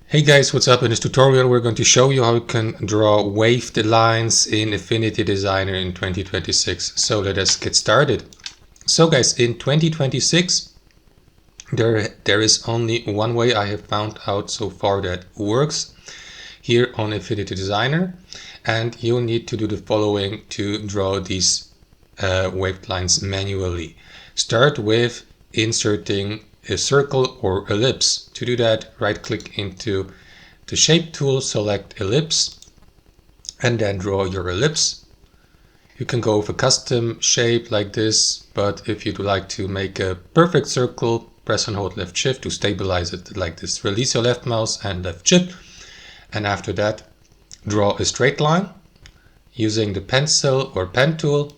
Hey guys, what's up? In this tutorial we're going to show you how you can draw waved lines in Affinity Designer in 2026. So let us get started. So guys, in 2026 there is only one way I have found out so far that works here on Affinity Designer, and you need to do the following to draw these waved lines manually. Start with inserting a circle or ellipse. To do that, right click into the shape tool, select ellipse, and then draw your ellipse. You can go with a custom shape like this, but if you'd like to make a perfect circle, press and hold left shift to stabilize it like this. Release your left mouse and left shift, and after that draw a straight line using the pencil or pen tool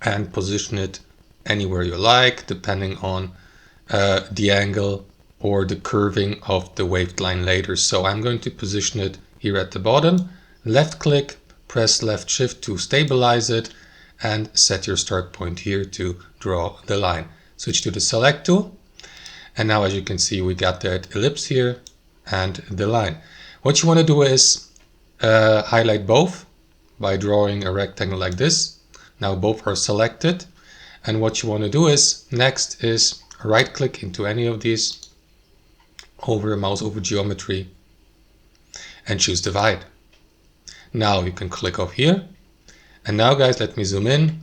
and position it anywhere you like, depending on the angle or the curving of the waved line later. So I'm going to position it here at the bottom, left click, press left shift to stabilize it, and set your start point here to draw the line. Switch to the select tool, and now as you can see we got that ellipse here and the line. What you want to do is highlight both by drawing a rectangle like this. Now both are selected, and what you want to do is next is right click into any of these, over mouse over geometry, and choose divide. Now you can click off here, and now guys, let me zoom in.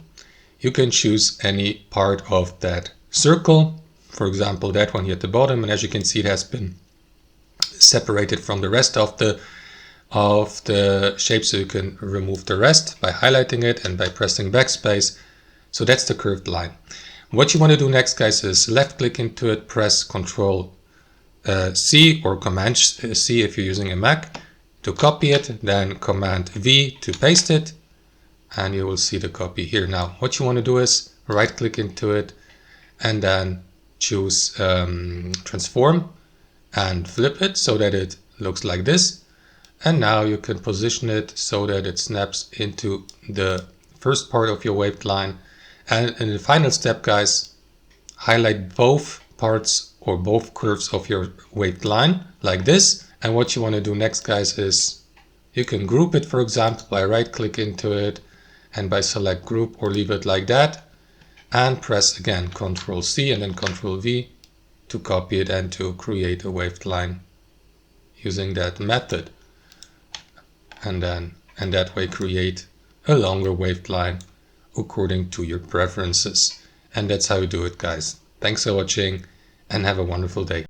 You can choose any part of that circle, for example that one here at the bottom, and as you can see it has been separated from the rest of the shape, so you can remove the rest by highlighting it and by pressing backspace. So that's the curved line. What you want to do next guys is left click into it, press Ctrl C or Command C if you're using a Mac to copy it, then Command V to paste it, and you will see the copy here. Now what you want to do is right click into it and then choose transform and flip it so that it looks like this, and now you can position it so that it snaps into the first part of your waved line. And in the final step guys, highlight both parts or both curves of your waved line like this. And what you want to do next guys is you can group it, for example by right click into it and by select group, or leave it like that and press again Ctrl C and then Ctrl V to copy it and to create a waved line using that method, and that way create a longer waved line according to your preferences. And that's how you do it guys. Thanks for watching and have a wonderful day.